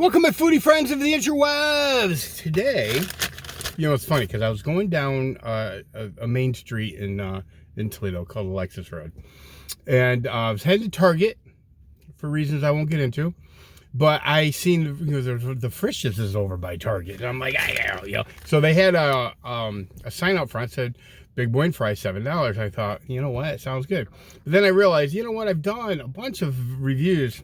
Welcome, my foodie friends of the interwebs. Today, you know, it's funny because I was going down a main street in Toledo called Alexis Road, and I was headed to Target for reasons I won't get into. But I seen the Frisch's is over by Target, and I'm like, So they had a sign out front that said Big Boy and fries $7. I thought, you know what, it sounds good. But then I realized, you know what, I've done a bunch of reviews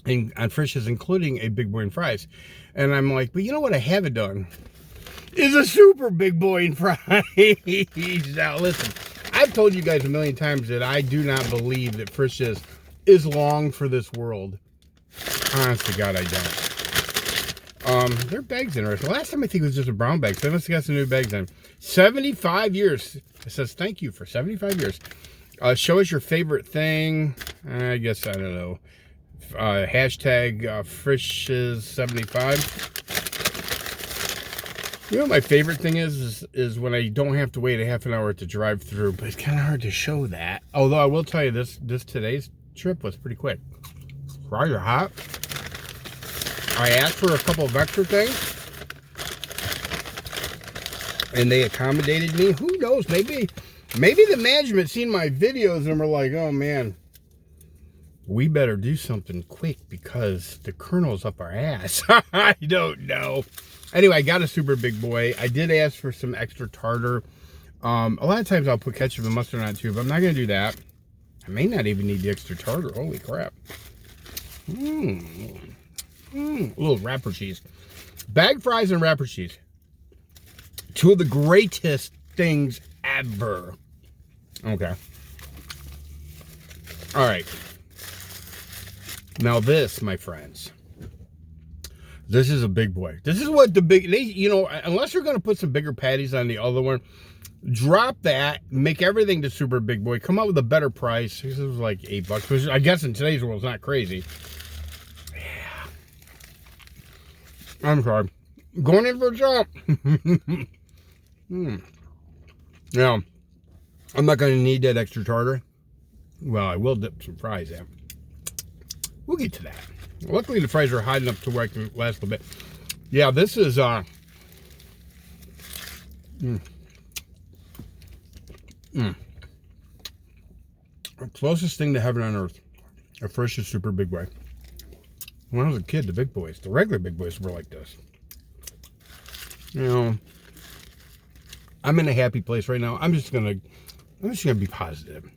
on Frisch's, including a Big Boy and fries, and I'm like, but you know what I haven't done is a super Big Boy and fries. Now listen, I've told you guys a million times that I do not believe that Frisch's is long for this world. Honest to God, I don't. Their bag's interesting. Last time I think it was just a brown bag, so they must have got some new bags in. 75 years. It says thank you for 75 years. Show us your favorite thing. I guess, I don't know. Hashtag Frisch's 75. You know what my favorite thing is when I don't have to wait a half an hour to drive through, but it's kind of hard to show that. Although I will tell you today's trip was pretty quick. Fries are hot. I asked for a couple of extra things, and they accommodated me. Who knows? Maybe the management seen my videos and were like, "Oh man, we better do something quick because the colonel's up our ass." I don't know. Anyway, I got a super Big Boy. I did ask for some extra tartar. A lot of times I'll put ketchup and mustard on it too, but I'm not going to do that. I may not even need the extra tartar. Holy crap. A little wrapper cheese. Bag fries and wrapper cheese. Two of the greatest things ever. Okay. All right. Now this, my friends, this is a Big Boy. This is what unless you're going to put some bigger patties on the other one, drop that, make everything the super Big Boy, come up with a better price. This was like $8, which I guess in today's world is not crazy. Yeah. I'm sorry. Going in for a jump. Now, I'm not going to need that extra tartar. Well, I will dip some fries in. We'll get to that. Luckily, the fries are hot enough to where I can last a bit. Yeah, this is the closest thing to heaven on earth. A Frisch's super Big Boy. When I was a kid, the Big Boys, the regular Big Boys, were like this. You know, I'm in a happy place right now. I'm just gonna be positive.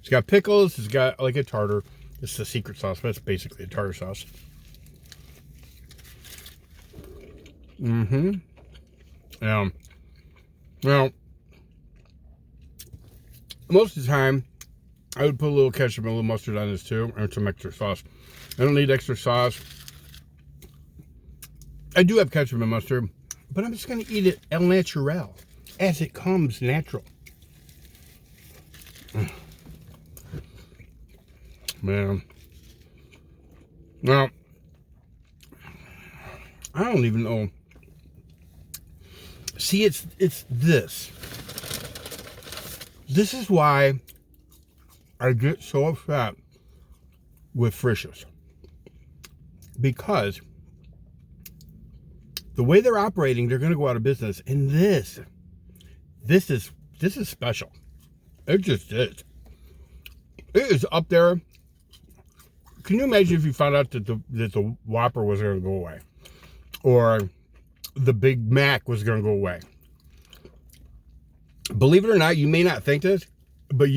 It's got pickles. It's got like a tartar. This is a secret sauce, but it's basically a tartar sauce. Well, most of the time, I would put a little ketchup and a little mustard on this too, and some extra sauce. I don't need extra sauce. I do have ketchup and mustard, but I'm just going to eat it el natural, as it comes natural. Man. Now, I don't even know. See, it's this. This is why I get so upset with Frisch's. Because the way they're operating, they're going to go out of business. And this is special. It just is. It is up there. Can you imagine if you found out that the Whopper was going to go away, or the Big Mac was going to go away? Believe it or not, you may not think this, but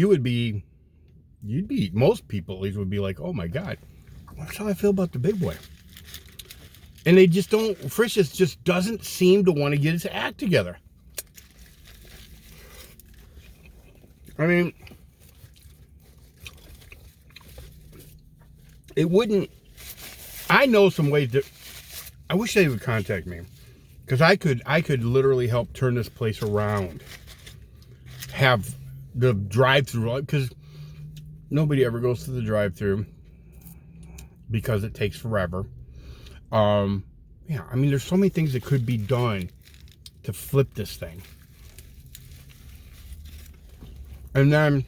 most people at least would be like, oh my God, that's how I feel about the Big Boy. And they just don't, Frisch's just doesn't seem to want to get its act together. I mean, it wouldn't, I know some ways that, I wish they would contact me, because I could literally help turn this place around. Have the drive-through, because nobody ever goes to the drive-through because it takes forever. Yeah, I mean, there's so many things that could be done to flip this thing. And then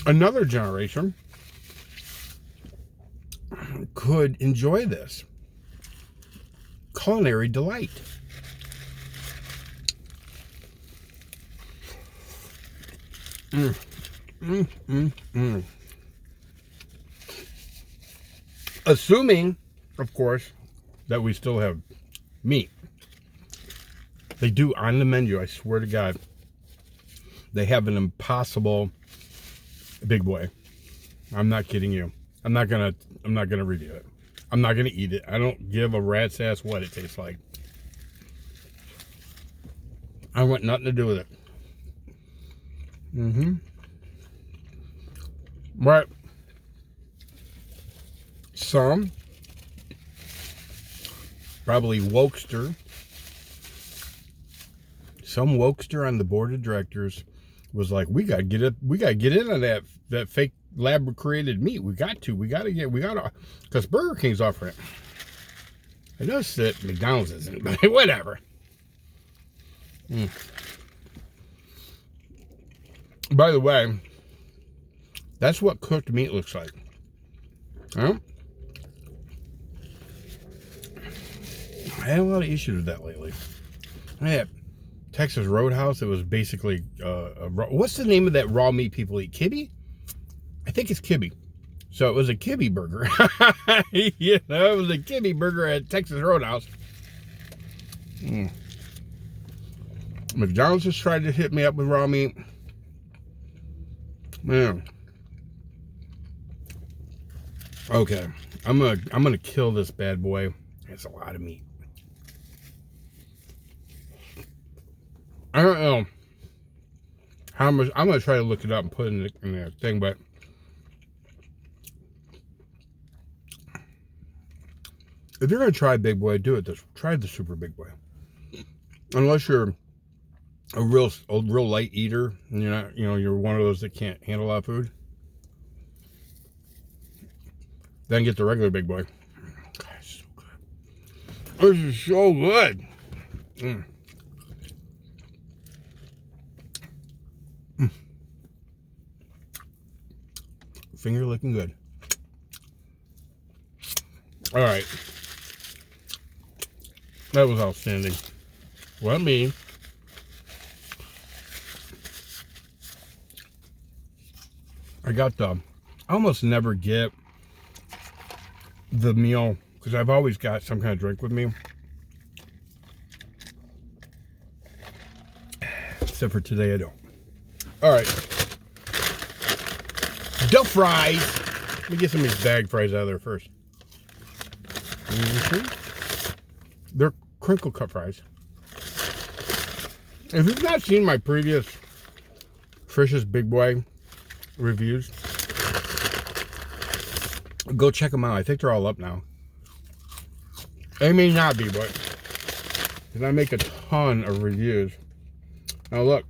another generation could enjoy this culinary delight. Assuming, of course, that we still have meat. They do on the menu, I swear to God. They have an impossible Big Boy. I'm not kidding you. I'm not gonna review it. I'm not gonna eat it. I don't give a rat's ass what it tastes like. I want nothing to do with it. But some, probably wokester, some wokester on the board of directors was like, we gotta get in on that fake lab created meat. We gotta, because Burger King's offering it. I noticed that McDonald's isn't, but whatever. By the way, that's what cooked meat looks like. Huh? I had a lot of issues with that lately. I had Texas Roadhouse. It was basically what's the name of that raw meat people eat? Kibbe? I think it's Kibbe. So it was a Kibbe burger. You know, it was a Kibbe burger at Texas Roadhouse. McDonald's just tried to hit me up with raw meat. Man. Okay, I'm gonna kill this bad boy. It's a lot of meat. I don't know how much. I'm gonna try to look it up and put it in the thing, but if you're gonna try Big Boy, do it. Try the Super Big Boy. Unless you're a real light eater, and you're one of those that can't handle a lot of food. Then get the regular Big Boy. God, it's so good. This is so good. Finger looking good. All right. That was outstanding. Well, me. I almost never get the meal because I've always got some kind of drink with me. Except for today, I don't. All right. Duck fries. Let me get some of these bag fries out of there first. They're crinkle cut fries. If you've not seen my previous Frisch's Big Boy reviews, go check them out. I think they're all up now. They may not be, but because I make a ton of reviews. Now look,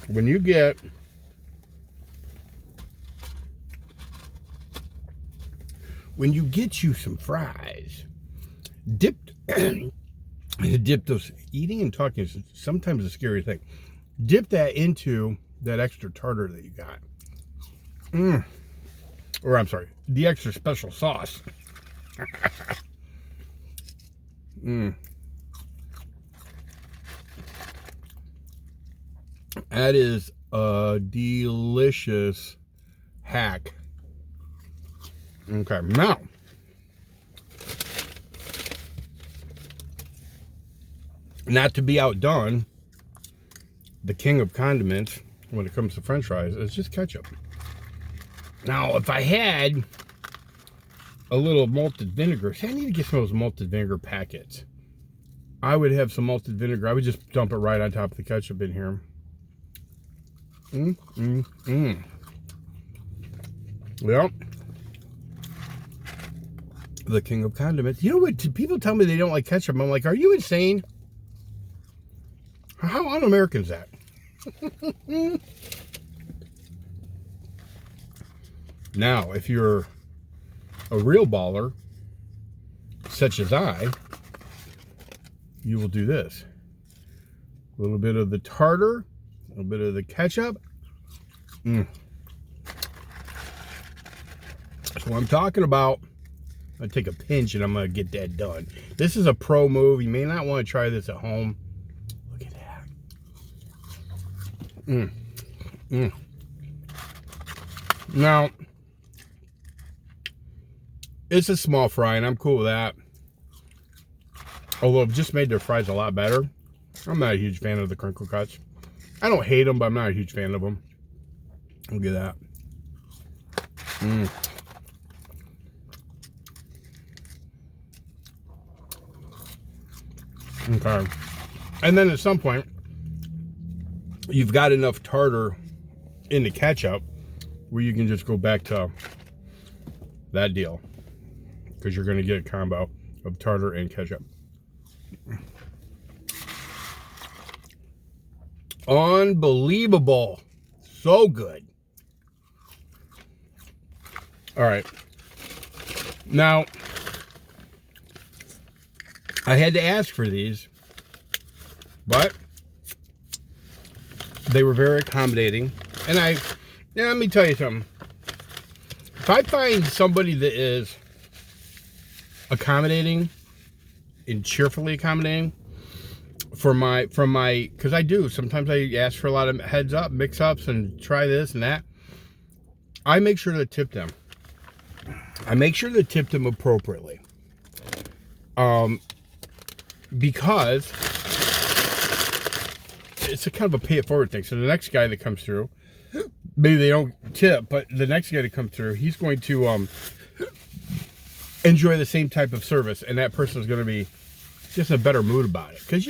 when you get you some fries, dip those. Eating and talking is sometimes a scary thing. Dip that into that extra tartar that you got. Or I'm sorry, the extra special sauce. That is a delicious hack. Okay, now not to be outdone, the king of condiments when it comes to French fries is just ketchup. Now, if I had a little malted vinegar, see, I need to get some of those malted vinegar packets. I would have some malted vinegar. I would just dump it right on top of the ketchup in here. Yep. The king of condiments. You know what? People tell me they don't like ketchup. I'm like, are you insane? How un-American is that? Now, if you're a real baller, such as I, you will do this. A little bit of the tartar, a little bit of the ketchup. That's what I'm talking about. I'm going to take a pinch and I'm going to get that done. This is a pro move. You may not want to try this at home. Look at that. Now, it's a small fry and I'm cool with that. Although I've just made their fries a lot better. I'm not a huge fan of the crinkle cuts. I don't hate them, but I'm not a huge fan of them. Look at that. Okay. And then at some point, you've got enough tartar in the ketchup where you can just go back to that deal. Because you're going to get a combo of tartar and ketchup. Unbelievable. So good. All right. Now, I had to ask for these, but they were very accommodating. And let me tell you something. If I find somebody that is accommodating and cheerfully accommodating because I do, sometimes I ask for a lot of heads up, mix ups, and try this and that. I make sure to tip them. I make sure to tip them appropriately. Because it's a kind of a pay it forward thing. So the next guy that comes through, maybe they don't tip, but the next guy that comes through, he's going to enjoy the same type of service, and that person is going to be just in a better mood about it. Because,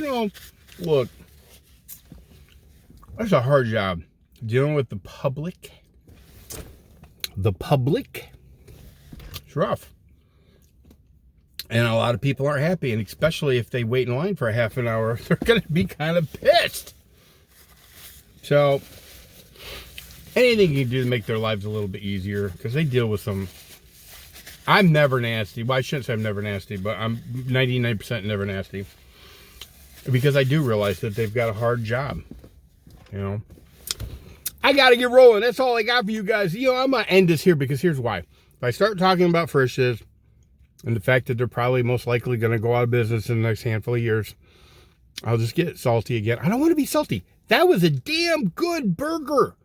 look, that's a hard job dealing with the public. The public, it's rough. And a lot of people aren't happy, and especially if they wait in line for a half an hour, they're going to be kind of pissed. So, anything you can do to make their lives a little bit easier, because they deal with some... I'm never nasty. Well, I shouldn't say I'm never nasty, but I'm 99% never nasty. Because I do realize that they've got a hard job. I got to get rolling. That's all I got for you guys. I'm going to end this here because here's why. If I start talking about Frisch's and the fact that they're probably most likely going to go out of business in the next handful of years, I'll just get salty again. I don't want to be salty. That was a damn good burger.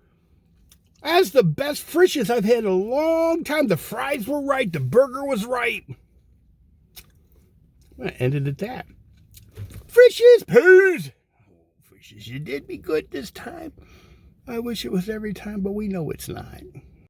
That's the best Frisch's I've had in a long time. The fries were right. The burger was right. I ended at that. Frisch's, peace. Frisch's, you did me good this time. I wish it was every time, but we know it's not.